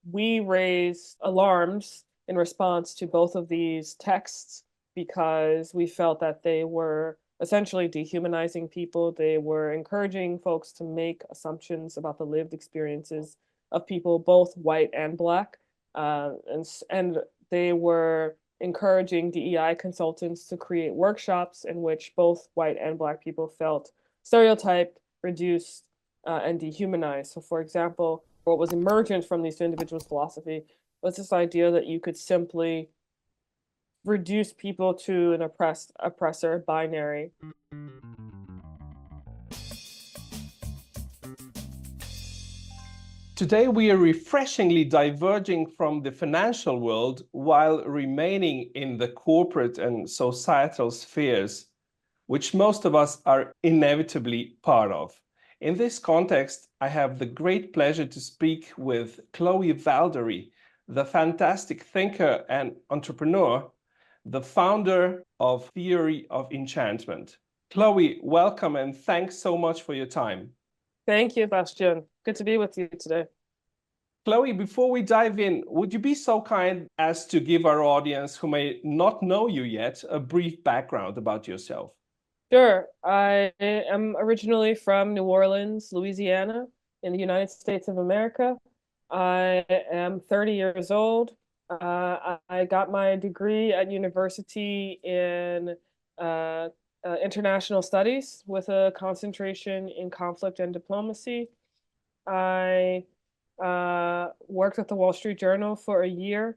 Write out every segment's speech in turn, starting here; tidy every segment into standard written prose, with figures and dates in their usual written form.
we raised alarms in response to both of these texts because we felt that they were essentially dehumanizing people. They were encouraging folks to make assumptions about the lived experiences of people, both white and Black. And they were encouraging DEI consultants to create workshops in which both white and Black people felt stereotyped, reduced, and dehumanized. So, for example, what was emergent from these two individuals' philosophy was this idea that you could simply reduce people to an oppressor binary. Today, we are refreshingly diverging from the financial world while remaining in the corporate and societal spheres, which most of us are inevitably part of. In this context, I have the great pleasure to speak with Chloe Valdary, the fantastic thinker and entrepreneur, the founder of Theory of Enchantment. Chloe, welcome and thanks so much for your time. Thank you, Bastian. Good to be with you today. Chloe, before we dive in, would you be so kind as to give our audience who may not know you yet a brief background about yourself? Sure. I am originally from New Orleans, Louisiana, in the United States of America. I am 30 years old. I got my degree at university in international studies with a concentration in conflict and diplomacy. I worked at the Wall Street Journal for a year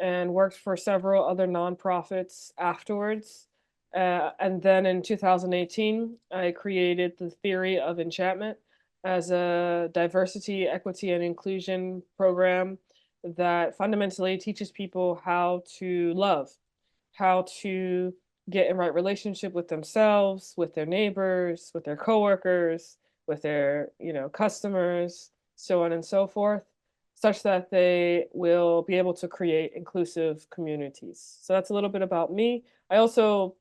and worked for several other nonprofits afterwards. And then in 2018, I created the Theory of Enchantment as a diversity, equity, and inclusion program that fundamentally teaches people how to love, how to get in right relationship with themselves, with their neighbors, with their coworkers, with their, customers, so on and so forth, such that they will be able to create inclusive communities. So that's a little bit about me. I also,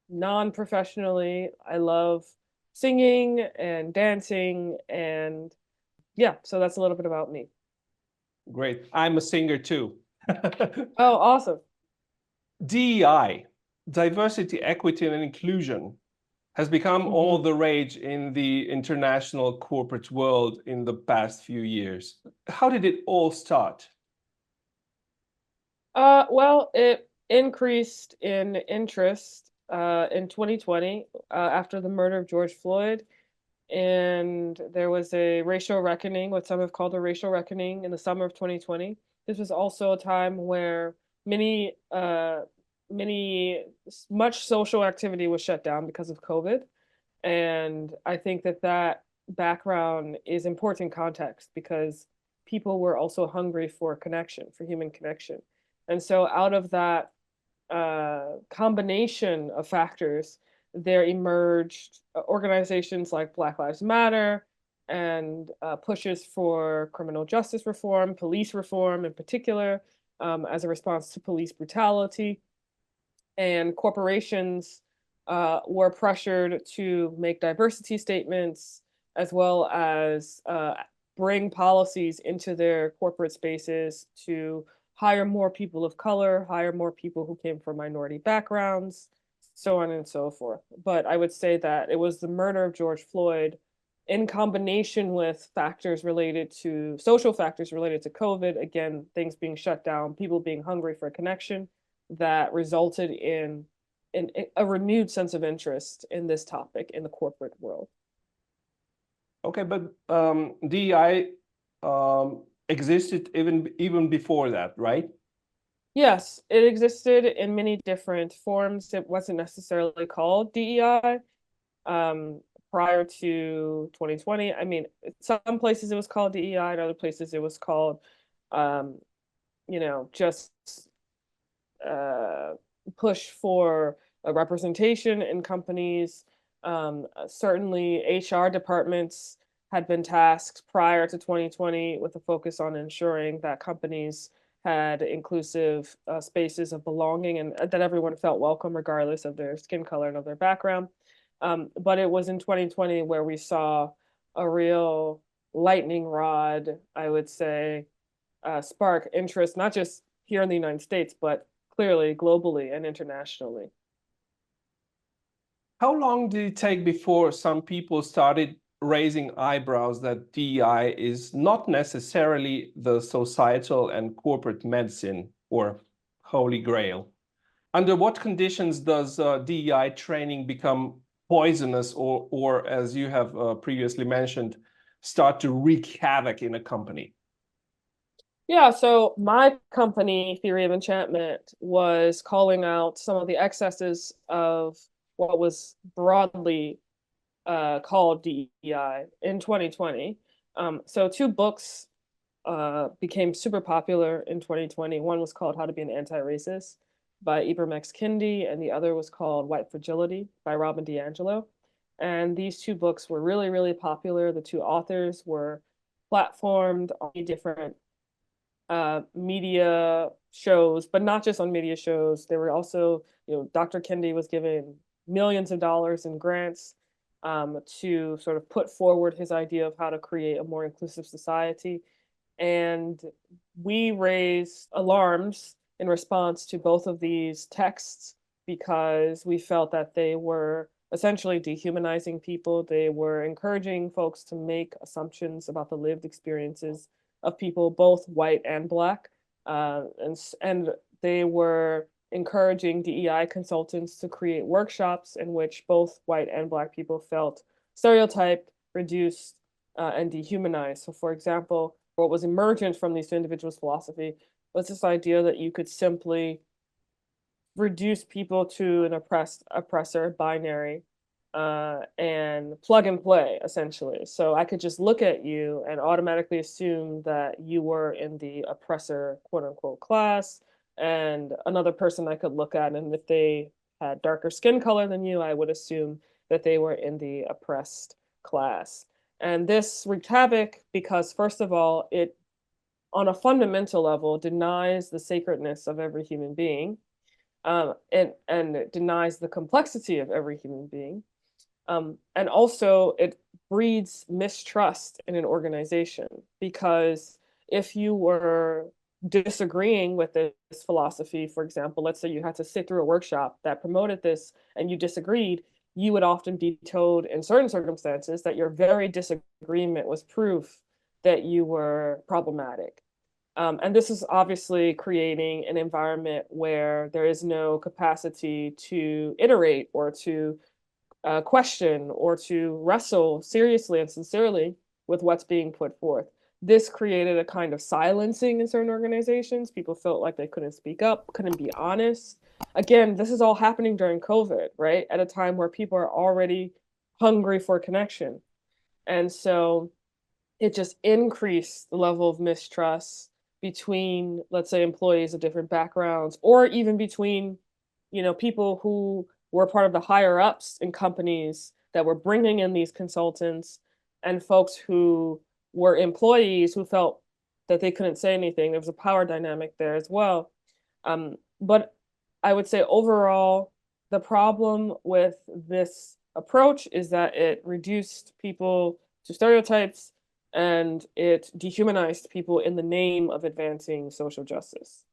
non-professionally, I love singing and dancing, and yeah, so that's a little bit about me. Great. I'm a singer too. Oh, awesome. DEI, diversity, equity, and inclusion, has become all the rage in the international corporate world in the past few years. How did it all start? Well, it increased in interest in 2020 after the murder of George Floyd. And there was a racial reckoning, what some have called a racial reckoning, in the summer of 2020. This was also a time where much social activity was shut down because of COVID. And I think that background is important context because people were also hungry for connection, for human connection. And so out of that combination of factors, there emerged organizations like Black Lives Matter and pushes for criminal justice reform, police reform in particular, as a response to police brutality. And corporations were pressured to make diversity statements as well as bring policies into their corporate spaces to hire more people of color, hire more people who came from minority backgrounds, so on and so forth. But I would say that it was the murder of George Floyd in combination with social factors related to COVID, again, things being shut down, people being hungry for a connection, that resulted in a renewed sense of interest in this topic in the corporate world. Okay, but DEI existed even before that, right? Yes, it existed in many different forms. It wasn't necessarily called DEI prior to 2020. I mean, some places it was called DEI, and other places it was called, just push for a representation in companies. Certainly, HR departments had been tasked prior to 2020 with a focus on ensuring that companies had inclusive spaces of belonging and that everyone felt welcome regardless of their skin color and of their background. But it was in 2020 where we saw a real lightning rod, I would say, spark interest, not just here in the United States, but clearly globally and internationally. How long did it take before some people started raising eyebrows that DEI is not necessarily the societal and corporate medicine or holy grail? Under what conditions does DEI training become poisonous or as you have previously mentioned, start to wreak havoc in a company? Yeah, so my company, Theory of Enchantment, was calling out some of the excesses of what was broadly called DEI in 2020. So two books became super popular in 2020. One was called How to Be an Anti-Racist by Ibram X. Kendi, and the other was called White Fragility by Robin DiAngelo. And these two books were really, really popular. The two authors were platformed on different media shows, but not just on media shows. They were also, Dr. Kendi was given millions of dollars in grants to sort of put forward his idea of how to create a more inclusive society. And we raised alarms in response to both of these texts because we felt that they were essentially dehumanizing people. They were encouraging folks to make assumptions about the lived experiences of people, both white and Black. And they were encouraging DEI consultants to create workshops in which both white and Black people felt stereotyped, reduced, and dehumanized. So, for example, what was emergent from these two individuals' philosophy was this idea that you could simply reduce people to an oppressor binary and plug and play, essentially. So I could just look at you and automatically assume that you were in the oppressor, quote unquote, class, and another person I could look at, and if they had darker skin color than you, I would assume that they were in the oppressed class. And this wreaked havoc because, first of all, it, on a fundamental level, denies the sacredness of every human being, and it denies the complexity of every human being. And also, it breeds mistrust in an organization because if you were disagreeing with this philosophy, for example, let's say you had to sit through a workshop that promoted this and you disagreed, you would often be told in certain circumstances that your very disagreement was proof that you were problematic. And this is obviously creating an environment where there is no capacity to iterate or to question or to wrestle seriously and sincerely with what's being put forth. This created a kind of silencing in certain organizations. People felt like they couldn't speak up, couldn't be honest. Again, this is all happening during COVID, right? At a time where people are already hungry for connection. And so it just increased the level of mistrust between, let's say, employees of different backgrounds, or even between, people who were part of the higher ups in companies that were bringing in these consultants and folks who were employees who felt that they couldn't say anything. There was a power dynamic there as well. But I would say overall, the problem with this approach is that it reduced people to stereotypes and it dehumanized people in the name of advancing social justice.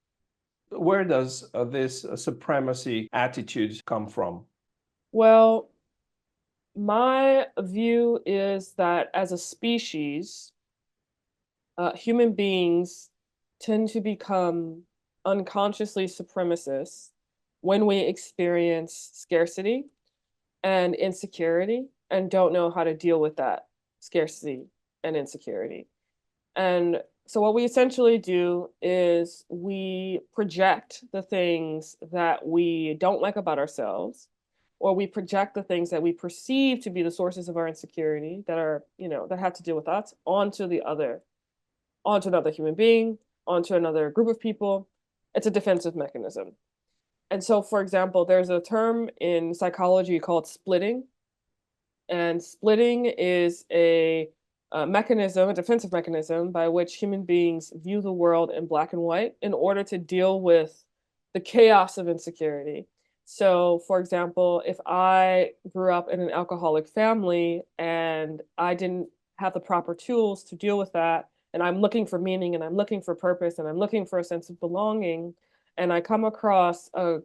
Where does this supremacy attitude come from? Well, my view is that as a species, human beings tend to become unconsciously supremacists when we experience scarcity and insecurity and don't know how to deal with that scarcity and insecurity. And so what we essentially do is we project the things that we don't like about ourselves, or we project the things that we perceive to be the sources of our insecurity that are, that have to do with us onto another human being, onto another group of people. It's a defensive mechanism. And so, for example, there's a term in psychology called splitting. And splitting is a mechanism, a defensive mechanism by which human beings view the world in black and white in order to deal with the chaos of insecurity. So, for example, if I grew up in an alcoholic family and I didn't have the proper tools to deal with that, and I'm looking for meaning, and I'm looking for purpose, and I'm looking for a sense of belonging. And I come across a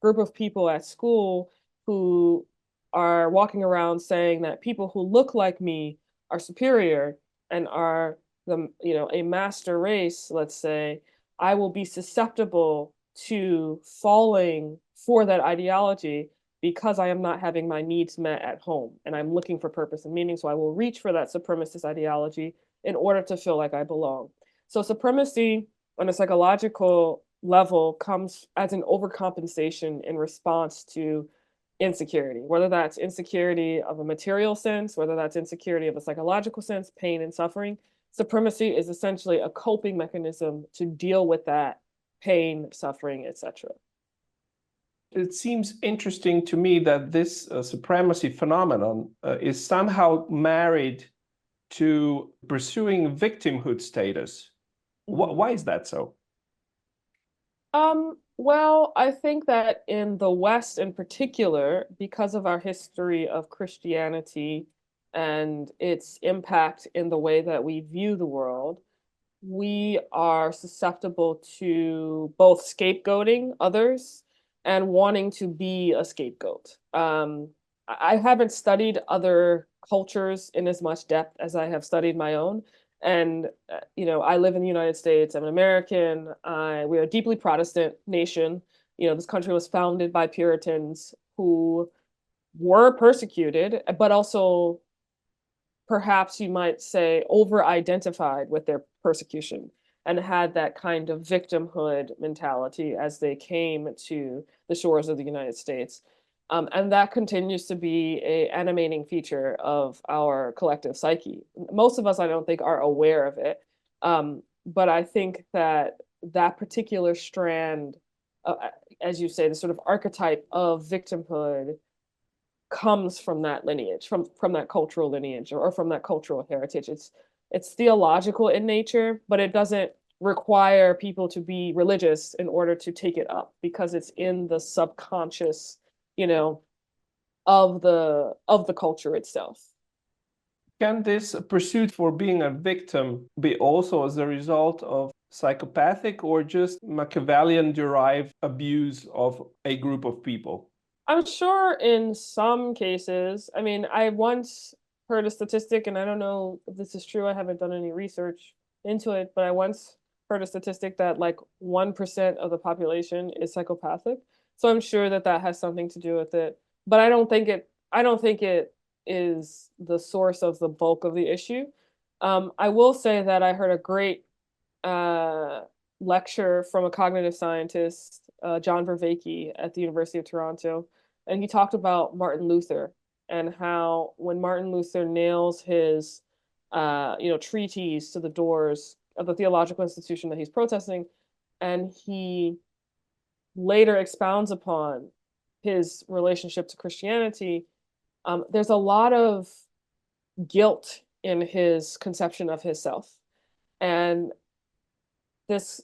group of people at school who are walking around saying that people who look like me are superior and are a master race, let's say. I will be susceptible to falling for that ideology because I am not having my needs met at home and I'm looking for purpose and meaning. So I will reach for that supremacist ideology in order to feel like I belong. So supremacy on a psychological level comes as an overcompensation in response to insecurity, whether that's insecurity of a material sense, whether that's insecurity of a psychological sense, pain and suffering. Supremacy is essentially a coping mechanism to deal with that pain, suffering, etc. It seems interesting to me that this supremacy phenomenon is somehow married to pursuing victimhood status. Why is that so? Well, I think that in the West in particular, because of our history of Christianity and its impact in the way that we view the world, we are susceptible to both scapegoating others and wanting to be a scapegoat. I haven't studied other cultures in as much depth as I have studied my own. And, I live in the United States. I'm an American. We're a deeply Protestant nation. This country was founded by Puritans who were persecuted, but also perhaps you might say over-identified with their persecution and had that kind of victimhood mentality as they came to the shores of the United States. And that continues to be an animating feature of our collective psyche. Most of us, I don't think, are aware of it. But I think that that particular strand, as you say, the sort of archetype of victimhood comes from that lineage, from that cultural lineage or from that cultural heritage. It's theological in nature, but it doesn't require people to be religious in order to take it up because it's in the subconscious, of the culture itself. Can this pursuit for being a victim be also as a result of psychopathic or just Machiavellian derived abuse of a group of people? I'm sure in some cases, I mean, I once heard a statistic, and I don't know if this is true, I haven't done any research into it, but I once heard a statistic that like 1% of the population is psychopathic. So I'm sure that that has something to do with it. But I don't think it is the source of the bulk of the issue. I will say that I heard a great uh, lecture from a cognitive scientist, John Vervaeke at the University of Toronto, and he talked about Martin Luther and how when Martin Luther nails his, treatise to the doors of the theological institution that he's protesting, and he later expounds upon his relationship to Christianity, there's a lot of guilt in his conception of his self. And this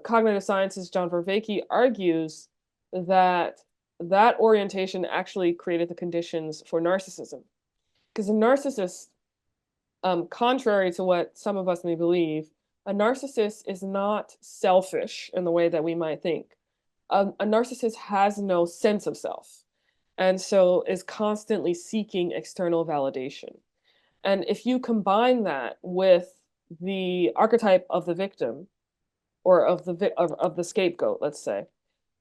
cognitive scientist, John Vervaeke, argues that that orientation actually created the conditions for narcissism. Because a narcissist, contrary to what some of us may believe, a narcissist is not selfish in the way that we might think. A narcissist has no sense of self and so is constantly seeking external validation. And if you combine that with the archetype of the victim or of the scapegoat, let's say,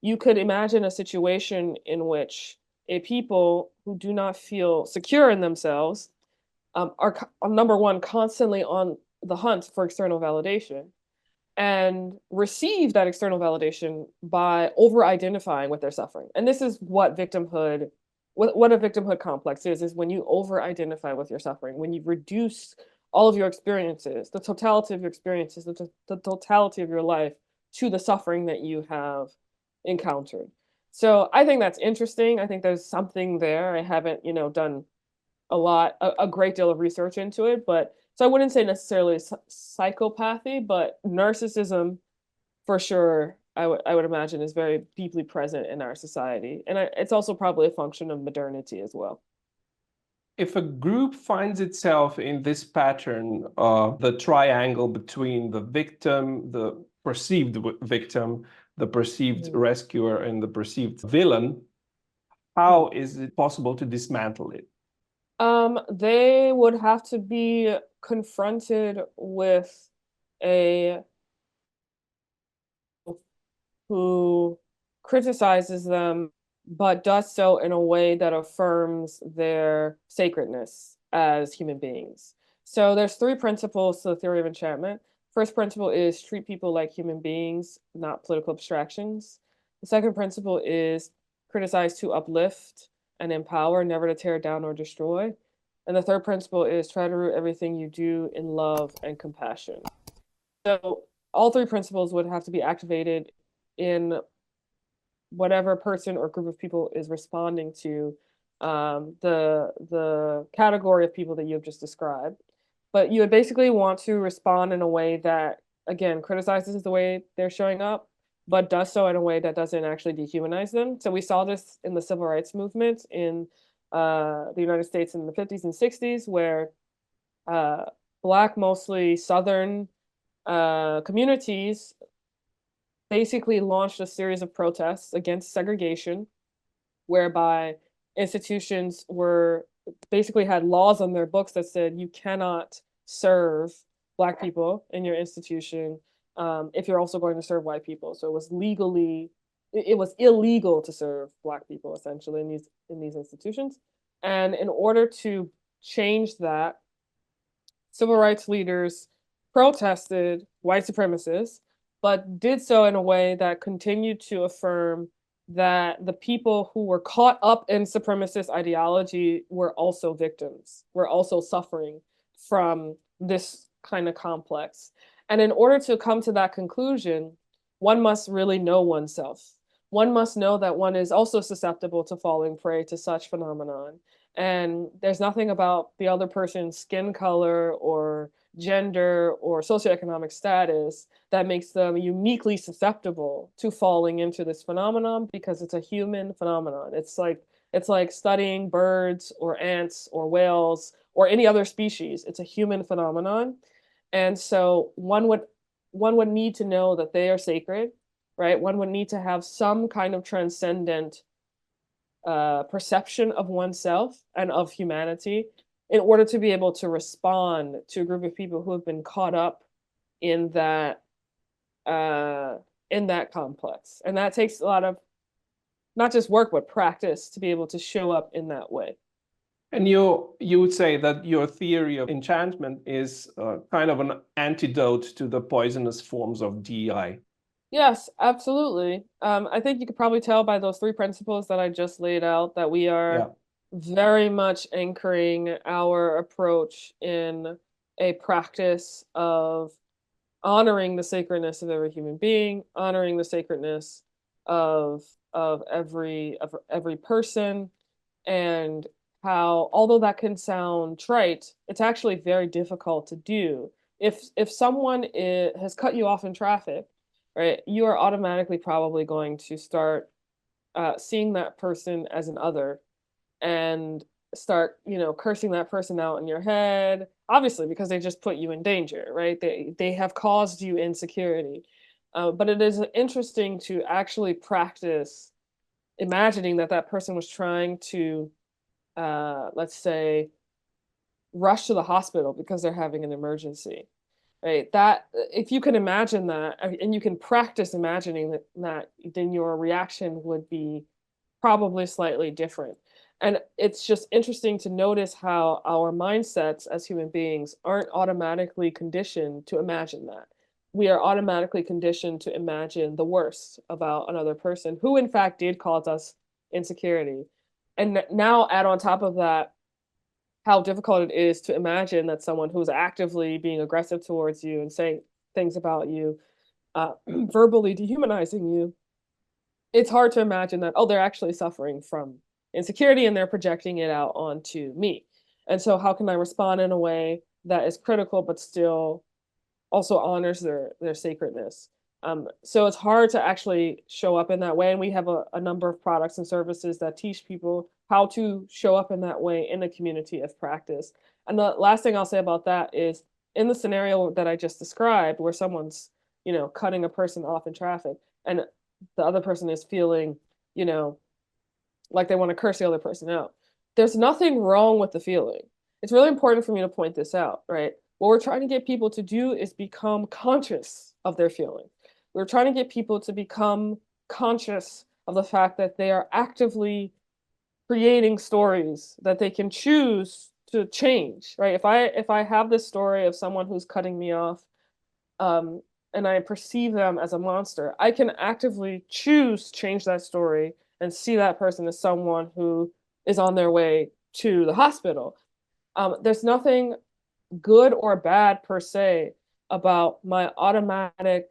you could imagine a situation in which a people who do not feel secure in themselves are number one constantly on the hunt for external validation and receive that external validation by over identifying with their suffering. And this is what victimhood, what a victimhood complex is when you over identify with your suffering, when you reduce all of your experiences, the totality of your experiences, the totality of your life to the suffering that you have encountered. So I think that's interesting. I think there's something there. I haven't, done a great deal of research into it, but so I wouldn't say necessarily psychopathy, but narcissism for sure, I would imagine is very deeply present in our society. And it's also probably a function of modernity as well. If a group finds itself in this pattern, the triangle between the victim, the perceived victim, the perceived rescuer, and the perceived villain, how is it possible to dismantle it? They would have to be confronted with a who criticizes them, but does so in a way that affirms their sacredness as human beings. So there's three principles to the theory of enchantment. First principle is treat people like human beings, not political abstractions. The second principle is criticize to uplift and empower, never to tear down or destroy. And the third principle is try to root everything you do in love and compassion. So all three principles would have to be activated in whatever person or group of people is responding to the category of people that you have just described. But you would basically want to respond in a way that, again, criticizes the way they're showing up, but does so in a way that doesn't actually dehumanize them. So we saw this in the civil rights movement in the United States in the 50s and 60s, where Black, mostly Southern communities basically launched a series of protests against segregation, whereby institutions were basically had laws on their books that said you cannot serve Black people in your institution if you're also going to serve white people. So it was it was illegal to serve Black people essentially in these institutions. And in order to change that, civil rights leaders protested white supremacists, but did so in a way that continued to affirm that the people who were caught up in supremacist ideology were also victims, were also suffering from this kind of complex. And in order to come to that conclusion, one must really know oneself. One must know that one is also susceptible to falling prey to such phenomenon. And there's nothing about the other person's skin color or gender or socioeconomic status that makes them uniquely susceptible to falling into this phenomenon, because it's a human phenomenon. It's like studying birds or ants or whales or any other species. It's a human phenomenon. And so one would need to know that they are sacred, right? One would need to have some kind of transcendent perception of oneself and of humanity in order to be able to respond to a group of people who have been caught up in that complex. And that takes a lot of not just work but practice to be able to show up in that way. And you would say that your theory of enchantment is kind of an antidote to the poisonous forms of DEI. Yes, absolutely. I think you could probably tell by those three principles that I just laid out that we are very much anchoring our approach in a practice of honoring the sacredness of every human being, honoring the sacredness of every person, and how, although that can sound trite, it's actually very difficult to do. If someone has cut you off in traffic, right, you are automatically probably going to start seeing that person as an other and start, cursing that person out in your head, obviously because they just put you in danger, right? They have caused you insecurity. But it is interesting to actually practice imagining that that person was trying to, let's say, rush to the hospital because they're having an emergency. Right, that if you can imagine that and you can practice imagining that, then your reaction would be probably slightly different. And it's just interesting to notice how our mindsets as human beings aren't automatically conditioned to imagine that. We are automatically conditioned to imagine the worst about another person who in fact did cause us insecurity. And now add on top of that how difficult it is to imagine that someone who's actively being aggressive towards you and saying things about you, verbally dehumanizing you. It's hard to imagine that, oh, they're actually suffering from insecurity and they're projecting it out onto me. And so how can I respond in a way that is critical but still also honors their sacredness? So it's hard to actually show up in that way. And we have a number of products and services that teach people how to show up in that way in a community of practice. And the last thing I'll say about that is in the scenario that I just described, where someone's, cutting a person off in traffic and the other person is feeling, you know, like they want to curse the other person out. There's nothing wrong with the feeling. It's really important for me to point this out, right? What we're trying to get people to do is become conscious of their feeling. We're trying to get people to become conscious of the fact that they are actively creating stories that they can choose to change, right? If I have this story of someone who's cutting me off, um, and I perceive them as a monster, I can actively choose to change that story and see that person as someone who is on their way to the hospital. There's nothing good or bad per se about my automatic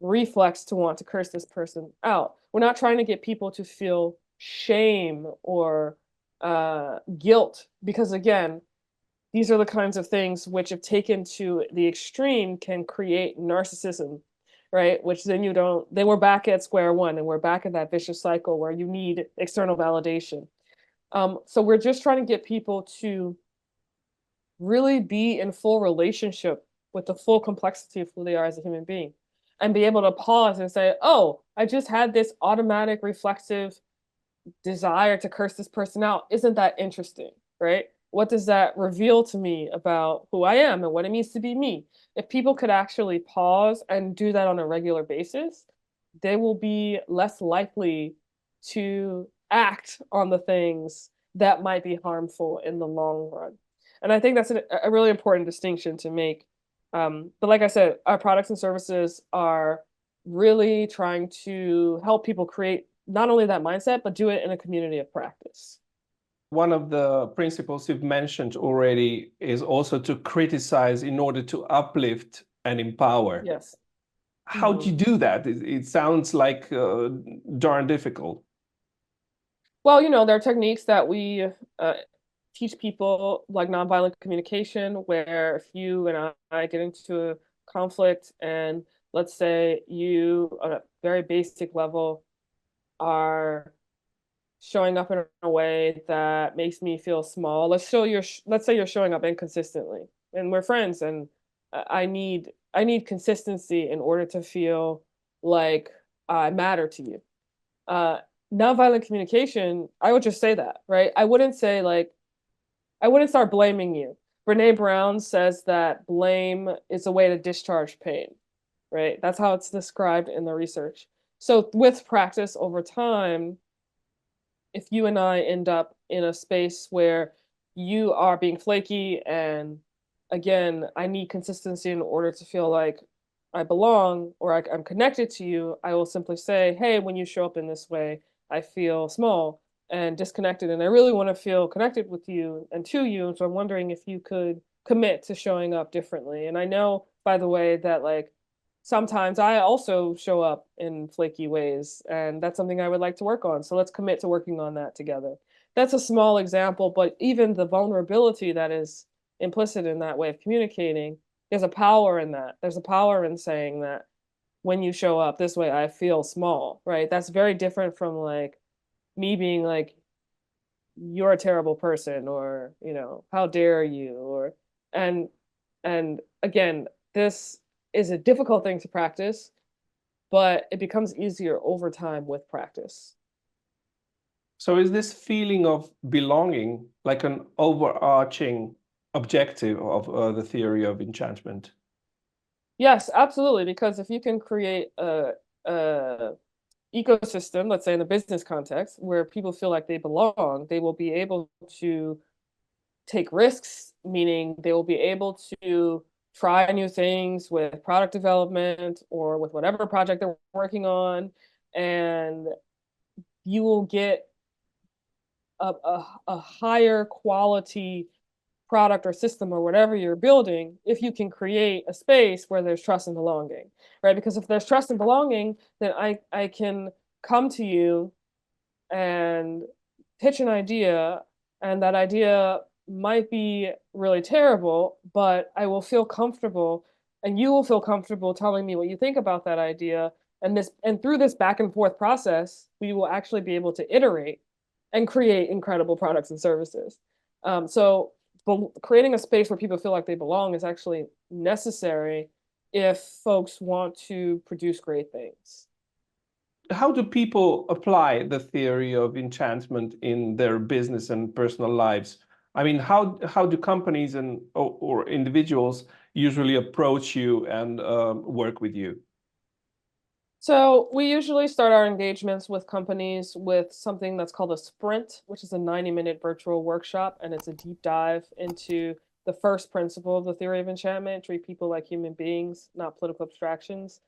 reflex to want to curse this person out. We're not trying to get people to feel shame or guilt, because again, these are the kinds of things which, if taken to the extreme, can create narcissism, right? Which then we're back at square one and we're back in that vicious cycle where you need external validation. So we're just trying to get people to really be in full relationship with the full complexity of who they are as a human being and be able to pause and say, oh, I just had this automatic reflexive desire to curse this person out. Isn't that interesting, right? What does that reveal to me about who I am and what it means to be me? If people could actually pause and do that on a regular basis, they will be less likely to act on the things that might be harmful in the long run. And I think that's a really important distinction to make. But like I said, our products and services are really trying to help people create not only that mindset, but do it in a community of practice. One of the principles you've mentioned already is also to criticize in order to uplift and empower. Yes. How do you do that? It sounds like darn difficult. Well, there are techniques that we teach people, like nonviolent communication, where if you and I get into a conflict and let's say you, on a very basic level, are showing up in a way that makes me feel small. Let's say you're showing up inconsistently, and we're friends, and I need consistency in order to feel like I matter to you. Uh, Nonviolent communication, I would just say that, right? I wouldn't start blaming you. Brene Brown says that blame is a way to discharge pain, right? That's how it's described in the research. So with practice over time, if you and I end up in a space where you are being flaky and again, I need consistency in order to feel like I belong or I'm connected to you, I will simply say, hey, when you show up in this way, I feel small and disconnected, and I really want to feel connected with you and to you. So I'm wondering if you could commit to showing up differently. And I know, by the way, that like sometimes I also show up in flaky ways, and that's something I would like to work on. So let's commit to working on that together. That's a small example, but even the vulnerability that is implicit in that way of communicating, there's a power in that. There's a power in saying that when you show up this way, I feel small, right? That's very different from like me being like, you're a terrible person, or, how dare you, or, and, and again, this is a difficult thing to practice, but it becomes easier over time with practice. So is this feeling of belonging like an overarching objective of the theory of enchantment? Yes, absolutely. Because if you can create a ecosystem, let's say in a business context, where people feel like they belong, they will be able to take risks, meaning they will be able to try new things with product development or with whatever project they're working on. And you will get a higher quality product or system or whatever you're building if you can create a space where there's trust and belonging, right? Because if there's trust and belonging, then I can come to you and pitch an idea, and that idea might be really terrible, but I will feel comfortable and you will feel comfortable telling me what you think about that idea. And through this back and forth process, we will actually be able to iterate and create incredible products and services. So creating a space where people feel like they belong is actually necessary if folks want to produce great things. How do people apply the theory of enchantment in their business and personal lives? I mean, how do companies and or individuals usually approach you and work with you? So we usually start our engagements with companies with something that's called a sprint, which is a 90-minute virtual workshop, and it's a deep dive into the first principle of the theory of enchantment: treat people like human beings, not political abstractions.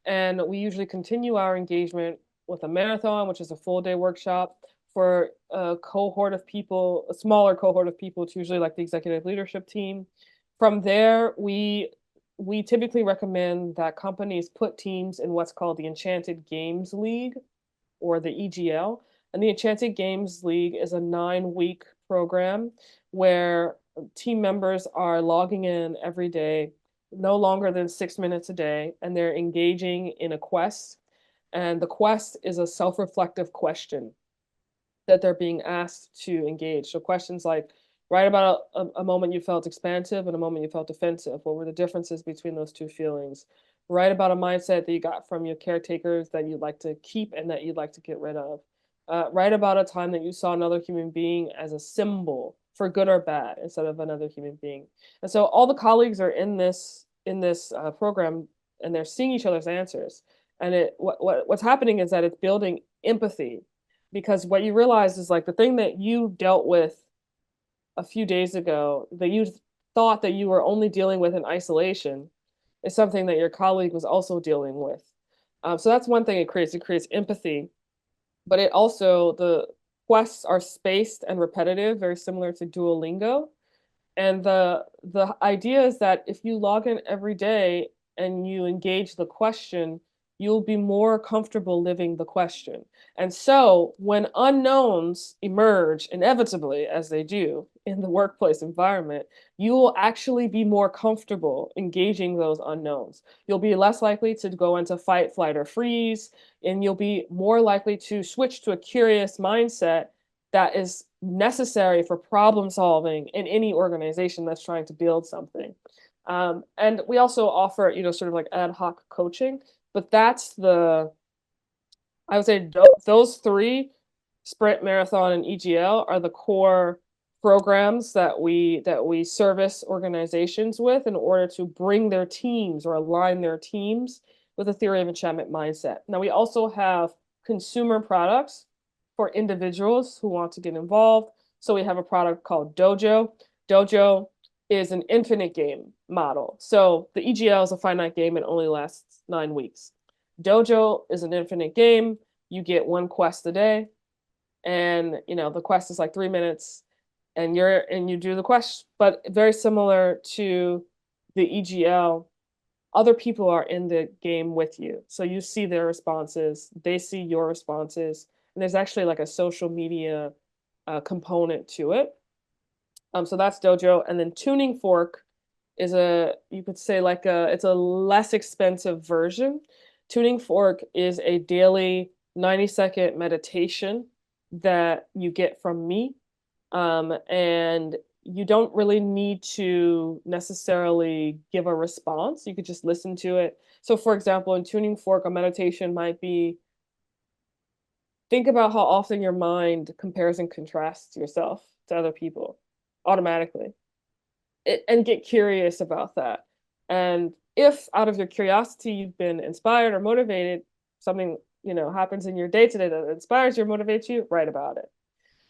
And we usually continue our engagement with a marathon, which is a full-day workshop for a cohort of people, a smaller cohort of people. It's usually like the executive leadership team. From there, we typically recommend that companies put teams in what's called the Enchanted Games League, or the EGL. And the Enchanted Games League is a 9-week program where team members are logging in every day, no longer than 6 minutes a day, and they're engaging in a quest. And the quest is a self-reflective question that they're being asked to engage. So questions like, write about a moment you felt expansive and a moment you felt defensive. What were the differences between those two feelings? Write about a mindset that you got from your caretakers that you'd like to keep and that you'd like to get rid of. Write about a time that you saw another human being as a symbol for good or bad instead of another human being. And so all the colleagues are in this program, and they're seeing each other's answers. And what's happening is that it's building empathy, because what you realize is, like, the thing that you dealt with a few days ago that you thought that you were only dealing with in isolation is something that your colleague was also dealing with. So that's one thing it creates. It creates empathy, but it also, the quests are spaced and repetitive, very similar to Duolingo. And the idea is that if you log in every day and you engage the question, you'll be more comfortable living the question. And so when unknowns emerge, inevitably, as they do in the workplace environment, you will actually be more comfortable engaging those unknowns. You'll be less likely to go into fight, flight, or freeze, and you'll be more likely to switch to a curious mindset that is necessary for problem solving in any organization that's trying to build something. And we also offer, sort of like ad hoc coaching, but that's I would say those three, Sprint, Marathon, and EGL, are the core programs that we service organizations with in order to bring their teams or align their teams with a theory of enchantment mindset. Now, we also have consumer products for individuals who want to get involved. So we have a product called Dojo. Dojo is an infinite game model. So the EGL is a finite game and only lasts 9 weeks. Dojo is an infinite game. You get one quest a day, and the quest is like 3 minutes, and you do the quest. But very similar to the EGL, other people are in the game with you. So you see their responses, they see your responses, and there's actually like a social media component to it. So that's Dojo. And then Tuning Fork is you could say like it's a less expensive version. Tuning Fork is a daily 90-second meditation that you get from me. And you don't really need to necessarily give a response. You could just listen to it. So for example, in Tuning Fork, a meditation might be, think about how often your mind compares and contrasts yourself to other people automatically, and get curious about that. And if out of your curiosity you've been inspired or motivated, something happens in your day-to-day that inspires you or motivates you, write about it.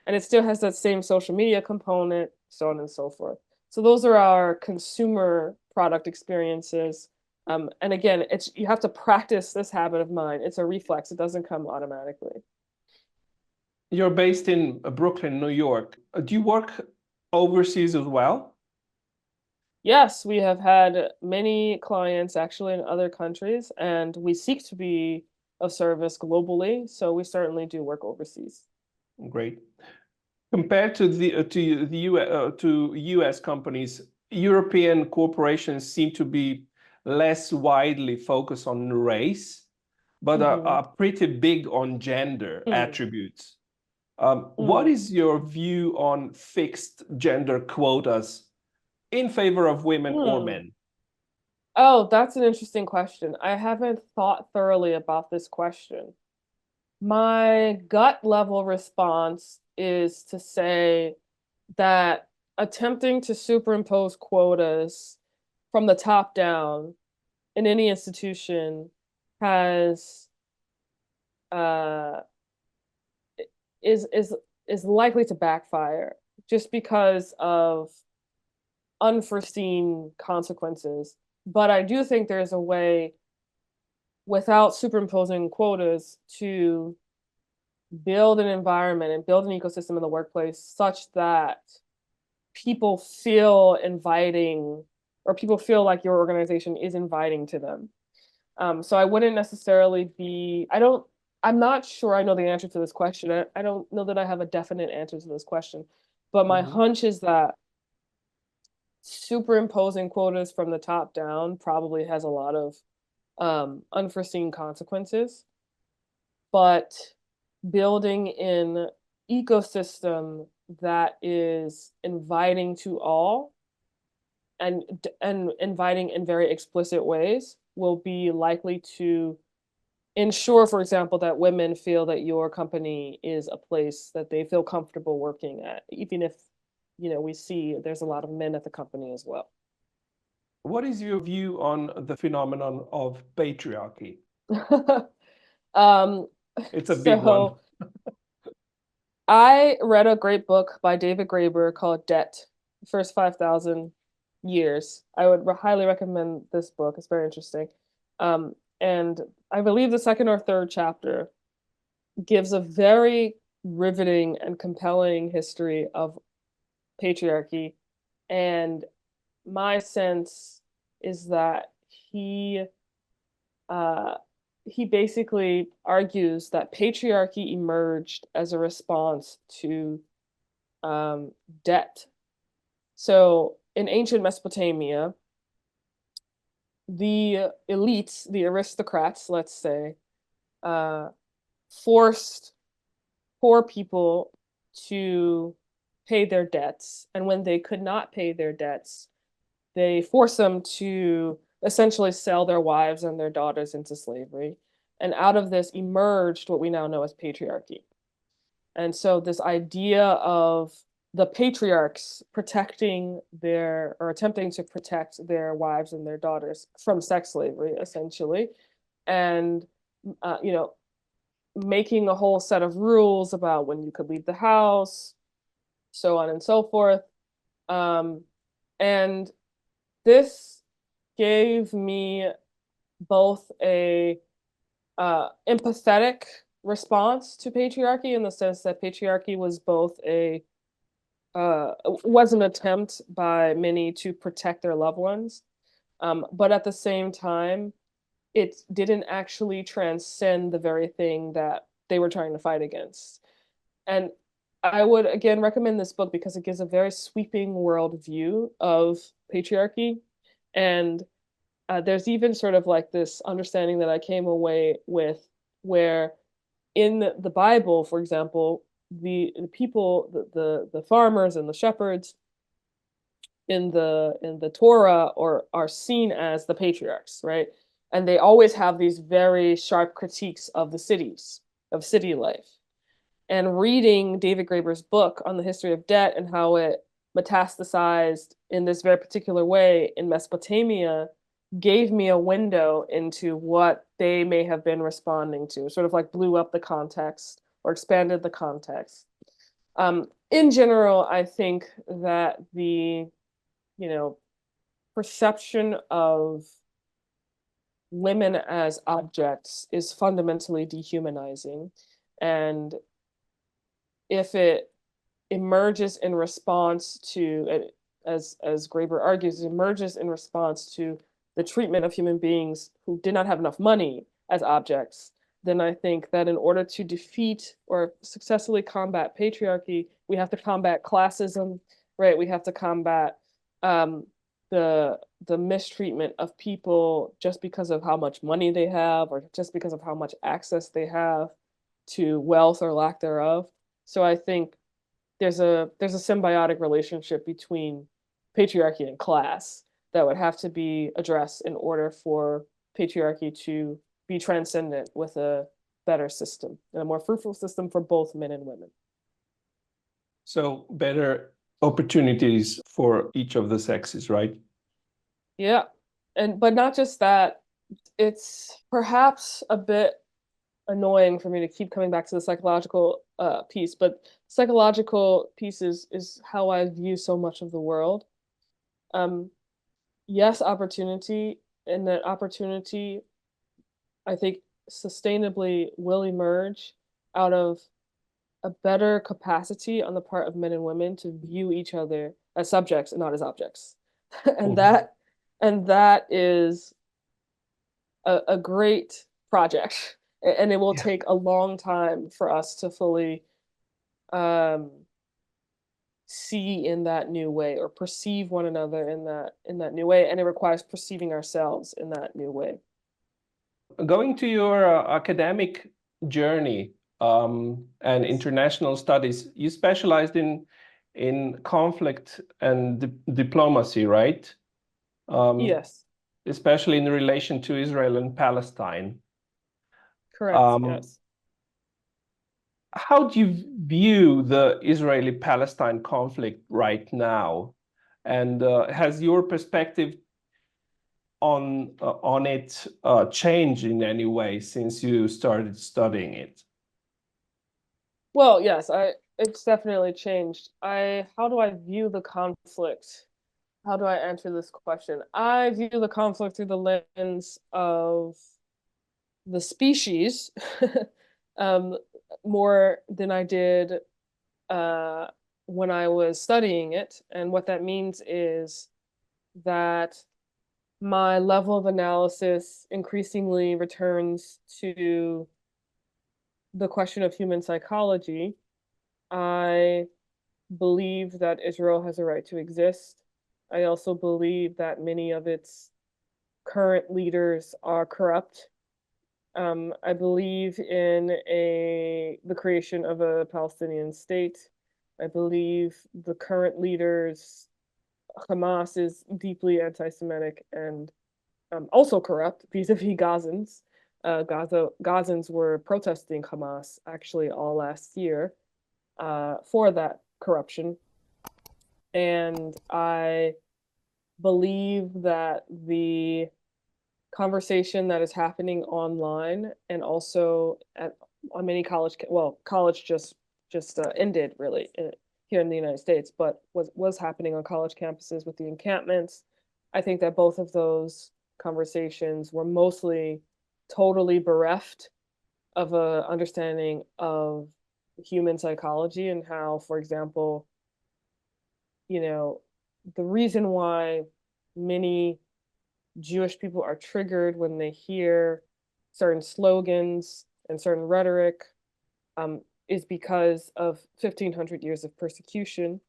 And it still has that same social media component, so on and so forth. So those are our consumer product experiences. And again, you have to practice this habit of mind. It's a reflex. It doesn't come automatically. You're based in Brooklyn, New York. Do you work overseas as well? Yes, we have had many clients actually in other countries, and we seek to be of service globally. So we certainly do work overseas. Great. Compared to the US companies, European corporations seem to be less widely focused on race, but are pretty big on gender attributes. What is your view on fixed gender quotas in favor of women or Hmm. men? Oh, that's an interesting question. I haven't thought thoroughly about this question. My gut level response is to say that attempting to superimpose quotas from the top down in any institution has uh, is is is likely to backfire just because of unforeseen consequences. But I do think there's a way without superimposing quotas to build an environment and build an ecosystem in the workplace such that people feel inviting or people feel like your organization is inviting to them. So I wouldn't necessarily be, I'm not sure I know the answer to this question. I don't know that I have a definite answer to this question, but my Mhm. hunch is that superimposing quotas from the top down probably has a lot of unforeseen consequences, but building an ecosystem that is inviting to all and inviting in very explicit ways will be likely to ensure, for example, that women feel that your company is a place that they feel comfortable working at, even if, we see there's a lot of men at the company as well. What is your view on the phenomenon of patriarchy? um, It's a big one. so I read a great book by David Graeber called Debt, The First 5,000 Years. I would highly recommend this book. It's very interesting. And I believe the second or third chapter gives a very riveting and compelling history of patriarchy. And my sense is that uh, he basically argues that patriarchy emerged as a response to um, debt. So in ancient Mesopotamia, the elites, the aristocrats, let's say, uh, forced poor people to pay their debts. And when they could not pay their debts, they forced them to essentially sell their wives and their daughters into slavery. And out of this emerged what we now know as patriarchy. And so this idea of the patriarchs protecting their or attempting to protect their wives and their daughters from sex slavery, essentially, and you know, making a whole set of rules about when you could leave the house, so on and so forth. Um, and this gave me both a empathetic response to patriarchy in the sense that patriarchy was both a was an attempt by many to protect their loved ones, but at the same time, it didn't actually transcend the very thing that they were trying to fight against. And I would again recommend this book because it gives a very sweeping world view of patriarchy. And there's even sort of like this understanding that I came away with where in the Bible, for example, the people, the farmers and the shepherds in the Torah or are seen as the patriarchs, right? And they always have these very sharp critiques of the cities, of city life. And reading David Graeber's book on the history of debt and how it metastasized in this very particular way in Mesopotamia gave me a window into what they may have been responding to, sort of like blew up the context or expanded the context. In general, I think that you know, perception of women as objects is fundamentally dehumanizing. And if it emerges in response to, as Graeber argues, it emerges in response to the treatment of human beings who did not have enough money as objects, then I think that in order to defeat or successfully combat patriarchy, we have to combat classism, right? We have to combat um, the mistreatment of people just because of how much money they have or just because of how much access they have to wealth or lack thereof. So I think there's a symbiotic relationship between patriarchy and class that would have to be addressed in order for patriarchy to be transcendent with a better system and a more fruitful system for both men and women. So better opportunities for each of the sexes, right? Yeah. But not just that, it's perhaps a bit annoying for me to keep coming back to the psychological piece, but psychological piece is how I view so much of the world. Um, yes, opportunity, and that opportunity, I think, sustainably will emerge out of a better capacity on the part of men and women to view each other as subjects and not as objects. and Mhm. that and that is a great project. And it will Yeah. take a long time for us to fully um, see in that new way or perceive one another in that new way, and it requires perceiving ourselves in that new way. Going to your academic journey and Yes. international studies, you specialized in conflict and diplomacy, right? Um, Yes, Especially in relation to Israel and Palestine. correct. Um, Yes. how do you view the Israeli-Palestine conflict right now? And has your perspective on it changed in any way since you started studying it? Well, yes, I it's definitely changed. I How do I view the conflict? How do I answer this question? I view the conflict through the lens of the species, um, more than I did uh, when I was studying it. And what that means is that my level of analysis increasingly returns to the question of human psychology. I believe that Israel has a right to exist. I also believe that many of its current leaders are corrupt. I believe in the creation of a Palestinian state. I believe the current leaders, Hamas, is deeply anti-Semitic and also corrupt vis-a-vis Gazans. Gazans were protesting Hamas actually all last year for that corruption, and I believe that the conversation that is happening online and also on many college just ended really here in the United States, but was happening on college campuses with the encampments. I think that both of those conversations were mostly totally bereft of a understanding of human psychology and how, for example, you know, the reason why many Jewish people are triggered when they hear certain slogans and certain rhetoric is because of 1,500 years of persecution.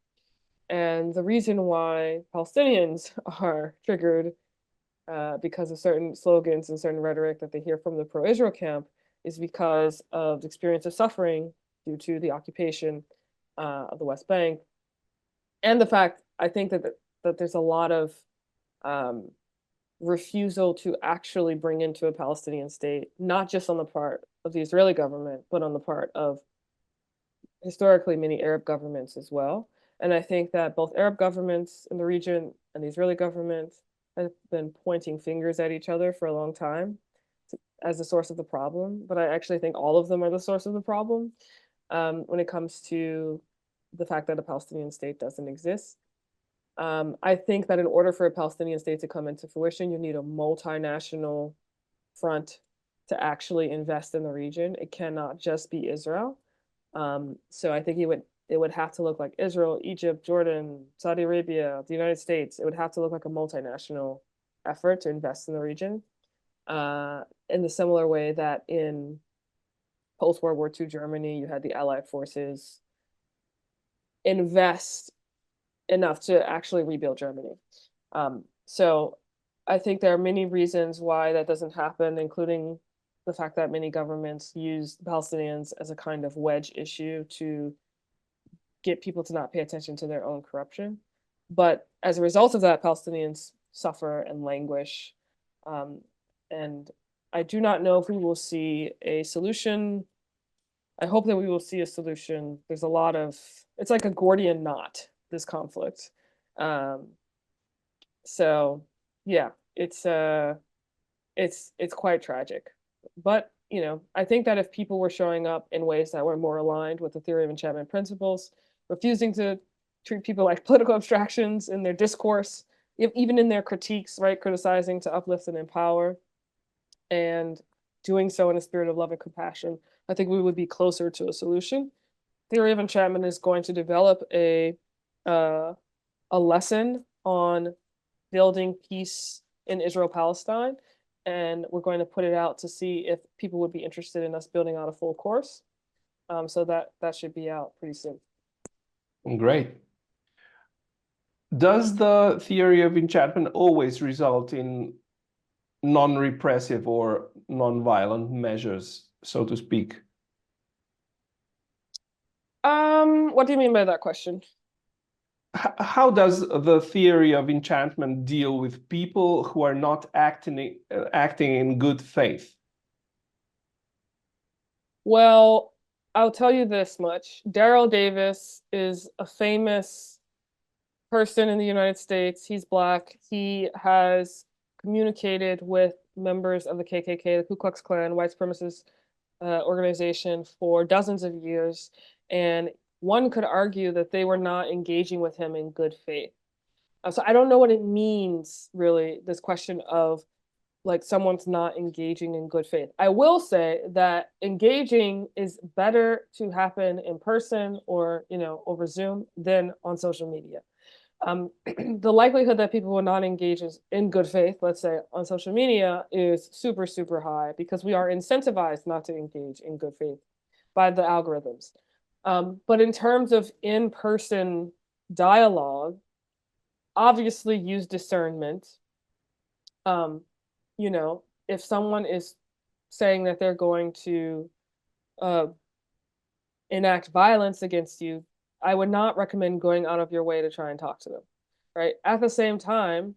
And the reason why Palestinians are triggered because of certain slogans and certain rhetoric that they hear from the pro Israel camp is because of the experience of suffering due to the occupation of the West Bank. And the fact, I think that there's a lot of um, refusal to actually bring into a Palestinian state, not just on the part of the Israeli government, but on the part of historically many Arab governments as well. And I think that both Arab governments in the region and the Israeli government have been pointing fingers at each other for a long time as the source of the problem. But I actually think all of them are the source of the problem when it comes to the fact that a Palestinian state doesn't exist. I think that in order for a Palestinian state to come into fruition, you need a multinational front to actually invest in the region. It cannot just be Israel. So I think it would have to look like Israel, Egypt, Jordan, Saudi Arabia, the United States. It would have to look like a multinational effort to invest in the region. In the similar way that in post World War II Germany, you had the Allied forces invest enough to actually rebuild Germany. So I think there are many reasons why that doesn't happen, including the fact that many governments use the Palestinians as a kind of wedge issue to get people to not pay attention to their own corruption. But as a result of that, Palestinians suffer and languish. And I do not know if we will see a solution. I hope that we will see a solution. There's a lot of, it's like a Gordian knot, this conflict. So yeah, it's quite tragic. But you know, I think that if people were showing up in ways that were more aligned with the theory of enchantment principles, refusing to treat people like political abstractions in their discourse, even in their critiques, right, criticizing to uplift and empower, and doing so in a spirit of love and compassion, I think we would be closer to a solution. Theory of enchantment is going to develop a lesson on building peace in Israel-Palestine, and we're going to put it out to see if people would be interested in us building out a full course. So that should be out pretty soon. Great. Does the theory of enchantment always result in non-repressive or non-violent measures, so to speak? What do you mean by that question? How does the theory of enchantment deal with people who are not acting in good faith? Well, I'll tell you this much. Daryl Davis is a famous person in the United States. He's Black. He has communicated with members of the KKK, the Ku Klux Klan, white supremacist organization, for dozens of years. And one could argue that they were not engaging with him in good faith. So I don't know what it means, really, this question of like someone's not engaging in good faith. I will say that engaging is better to happen in person or, you know, over Zoom than on social media. The likelihood that people will not engage in good faith, let's say on social media, is super, super high because we are incentivized not to engage in good faith by the algorithms. But in terms of in-person dialogue, obviously use discernment. You know, if someone is saying that they're going to enact violence against you, I would not recommend going out of your way to try and talk to them, right? At the same time,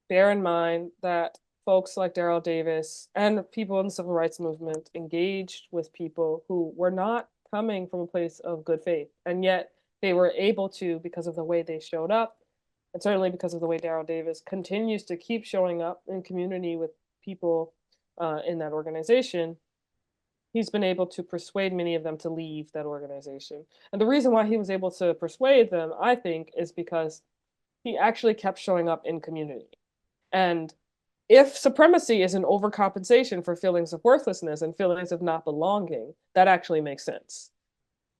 bear in mind that folks like Daryl Davis and people in the civil rights movement engaged with people who were not coming from a place of good faith, and yet they were able to, because of the way they showed up, and certainly because of the way Daryl Davis continues to keep showing up in community with people in that organization, he's been able to persuade many of them to leave that organization. And the reason why he was able to persuade them, I think, is because he actually kept showing up in community. And if supremacy is an overcompensation for feelings of worthlessness and feelings of not belonging, that actually makes sense,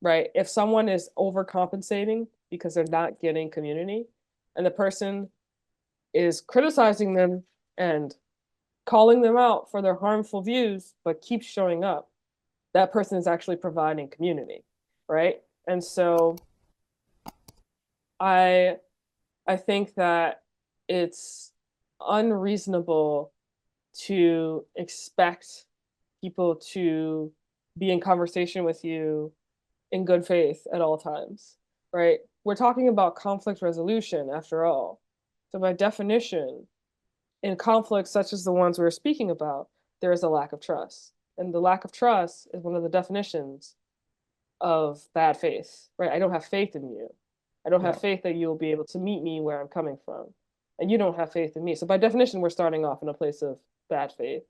right? If someone is overcompensating because they're not getting community, and the person is criticizing them and calling them out for their harmful views, but keeps showing up, that person is actually providing community, right? And so I think that it's unreasonable to expect people to be in conversation with you in good faith at all times, right? We're talking about conflict resolution after all. So by definition, in conflicts such as the ones we're speaking about, there is a lack of trust. And the lack of trust is one of the definitions of bad faith, right? I don't have faith in you. I don't have faith that you'll be able to meet me where I'm coming from. And you don't have faith in me. So by definition, we're starting off in a place of bad faith.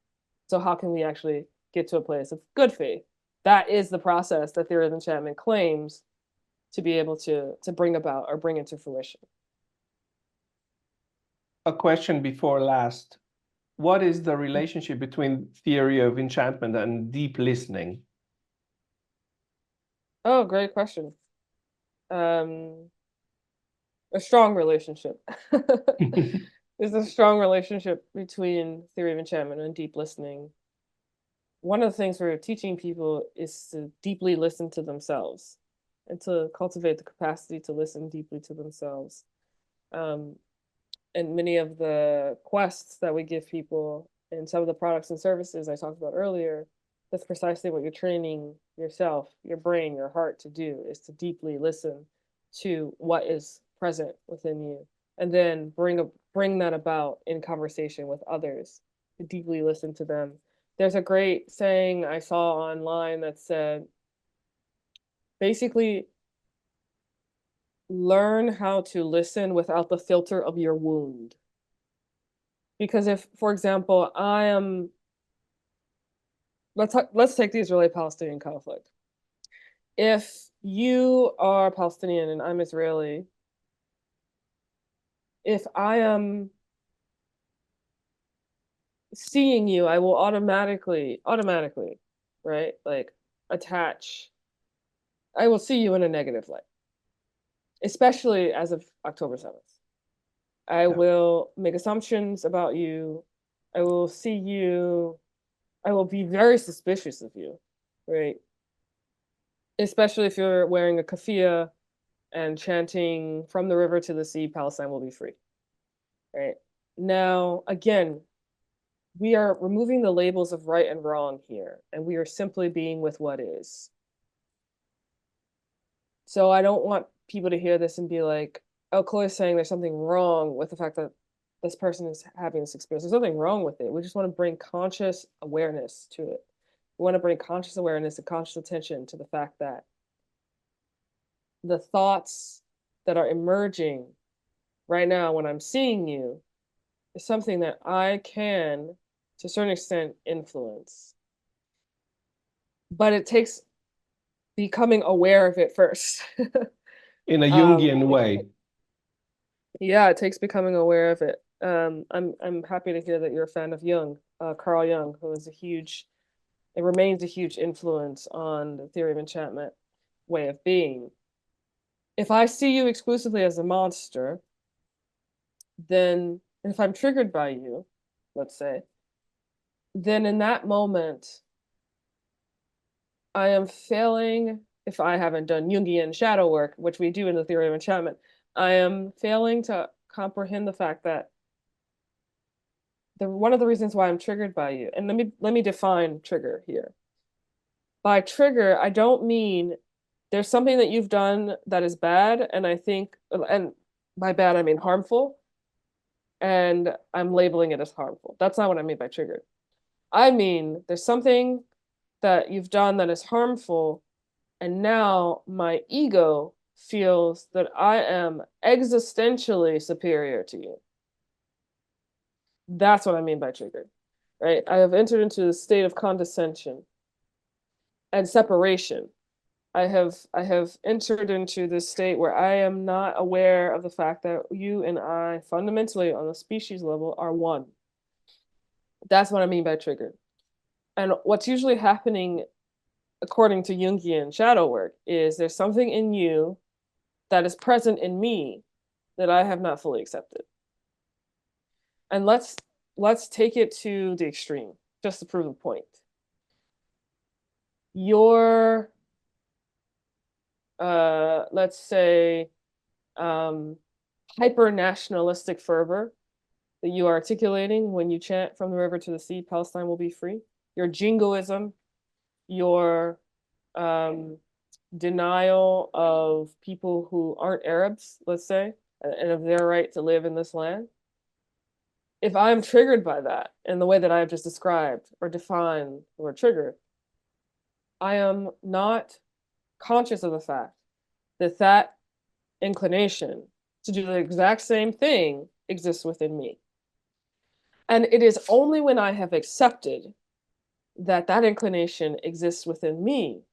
So how can we actually get to a place of good faith? That is the process that Theory of Enchantment claims to be able to bring about or bring into fruition. A question before last. What is the relationship between Theory of Enchantment and deep listening? Oh, great question. A strong relationship. There's a strong relationship between Theory of Enchantment and deep listening. One of the things we're teaching people is to deeply listen to themselves and to cultivate the capacity to listen deeply to themselves. And many of the quests that we give people and some of the products and services I talked about earlier, that's precisely what you're training yourself, your brain, your heart to do, is to deeply listen to what is present within you, and then bring that about in conversation with others, to deeply listen to them. There's a great saying I saw online that said, basically, learn how to listen without the filter of your wound. Because if, for example, let's take the Israeli-Palestinian conflict. If you are Palestinian and I'm Israeli, if I am seeing you, I will automatically, right? Like attach. I will see you in a negative light, especially as of October 7th. I will make assumptions about you. I will see you. I will be very suspicious of you, right? Especially if you're wearing a keffiyeh and chanting "From the river to the sea, Palestine will be free," right? Now, again, we are removing the labels of right and wrong here, and we are simply being with what is. So I don't want people to hear this and be like, oh, Chloe's saying there's something wrong with the fact that this person is having this experience. There's nothing wrong with it. We just want to bring conscious awareness to it. We want to bring conscious awareness and conscious attention to the fact that the thoughts that are emerging right now when I'm seeing you is something that I can, to a certain extent, influence. But it takes becoming aware of it first. In a Jungian way. Yeah, it takes becoming aware of it. I'm happy to hear that you're a fan of Jung, Carl Jung, who is it remains a huge influence on the theory of enchantment way of being. If I see you exclusively as a monster, then if I'm triggered by you, let's say, then in that moment, I am failing, if I haven't done Jungian shadow work, which we do in the theory of enchantment, I am failing to comprehend the fact that one of the reasons why I'm triggered by you, and let me define trigger here. By trigger, I don't mean there's something that you've done that is bad, and by bad I mean harmful, and I'm labeling it as harmful. That's not what I mean by trigger. I mean there's something that you've done that is harmful, and now my ego feels that I am existentially superior to you. That's what I mean by triggered, right? I have entered into a state of condescension and separation. I have entered into this state where I am not aware of the fact that you and I fundamentally on a species level are one. That's what I mean by triggered. And what's usually happening, according to Jungian shadow work, is there's something in you that is present in me that I have not fully accepted. And let's take it to the extreme, just to prove the point. Your let's say hyper nationalistic fervor that you are articulating when you chant "From the river to the sea, Palestine will be free," your jingoism, your denial of people who aren't Arabs, let's say, and of their right to live in this land. If I'm triggered by that in the way that I have just described or defined the word trigger, I am not conscious of the fact that that inclination to do the exact same thing exists within me. And it is only when I have accepted that that inclination exists within me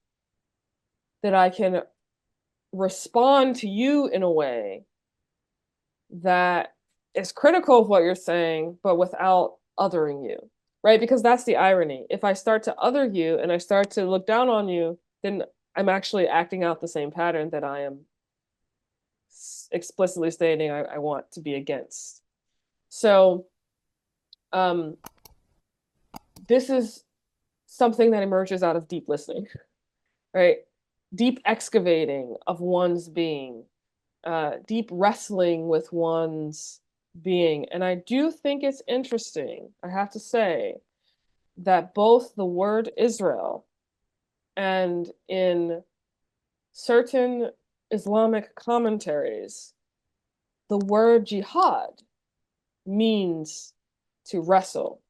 that I can respond to you in a way that is critical of what you're saying, but without othering you, right? Because that's the irony. If I start to other you and I start to look down on you, then I'm actually acting out the same pattern that I am explicitly stating I want to be against. So this is something that emerges out of deep listening, right? Deep excavating of one's being, deep wrestling with one's being. And I do think it's interesting, I have to say, that both the word Israel and in certain Islamic commentaries, the word jihad means to wrestle.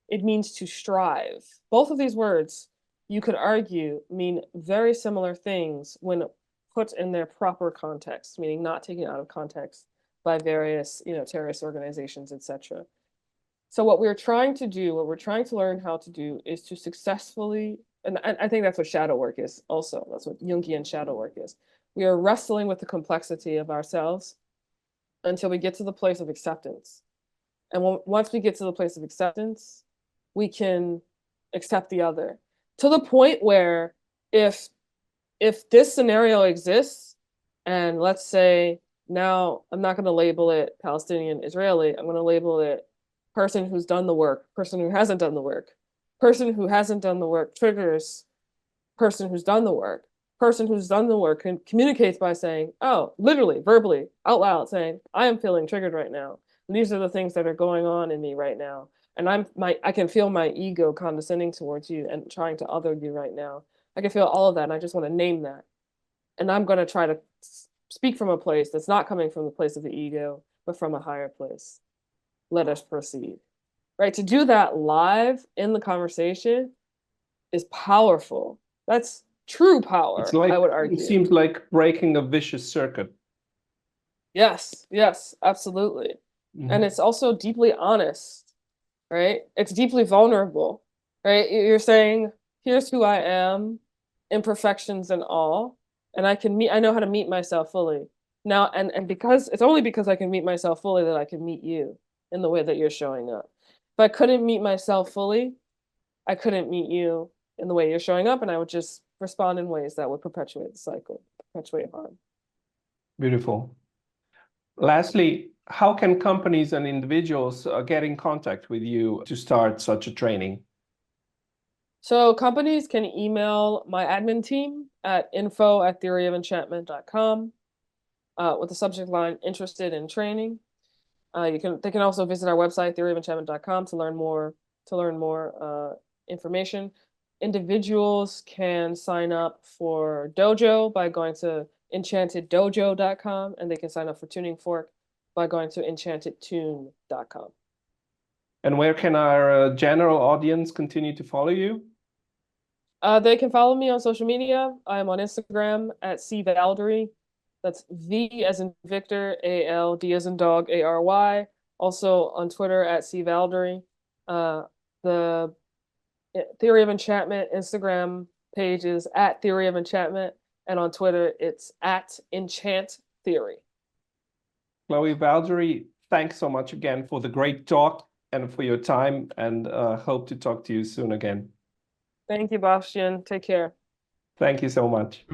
It means to strive. Both of these words, you could argue, mean very similar things when put in their proper context, meaning not taken out of context by various, terrorist organizations, etc. So what we're trying to do, what we're trying to learn how to do, is to successfully, and I think that's what shadow work is also. That's what Jungian shadow work is. We are wrestling with the complexity of ourselves until we get to the place of acceptance. And once we get to the place of acceptance, we can accept the other, to the point where if this scenario exists, and let's say now I'm not going to label it Palestinian, Israeli, I'm going to label it person who's done the work, person who hasn't done the work. Person who hasn't done the work triggers person who's done the work. Person who's done the work communicates by saying, oh, literally, verbally, out loud, saying, I am feeling triggered right now. And these are the things that are going on in me right now. And I can feel my ego condescending towards you and trying to other you right now. I can feel all of that, and I just want to name that. And I'm going to try to speak from a place that's not coming from the place of the ego, but from a higher place. Let us proceed. Right? To do that live in the conversation is powerful. That's true power, It's like, I would argue. it seems like breaking a vicious circuit. Yes, absolutely. Mm-hmm. And it's also deeply honest, right? It's deeply vulnerable, right? You're saying, here's who I am, imperfections and all, and I know how to meet myself fully. Now, and because it's only because I can meet myself fully that I can meet you in the way that you're showing up. If I couldn't meet myself fully, I couldn't meet you in the way you're showing up, and I would just respond in ways that would perpetuate the cycle, perpetuate harm. Beautiful. Lastly, how can companies and individuals get in contact with you to start such a training? So companies can email my admin team at info@theoryofenchantment.com with the subject line interested in training. They can also visit our website, theoryofenchantment.com, to learn more information. Individuals can sign up for Dojo by going to enchanteddojo.com, and they can sign up for Tuning Fork by going to enchantedtune.com. And where can our general audience continue to follow you? They can follow me on social media. I'm on Instagram at ChloeValdary. That's V as in Victor, AL, D as in dog, ARY. Also on Twitter at ChloeValdary. The Theory of Enchantment Instagram page is at Theory of Enchantment, and on Twitter it's at Enchant Theory. ChloeValdary, thanks so much again for the great talk and for your time, and hope to talk to you soon again. Thank you, Bastian. Take care. Thank you so much.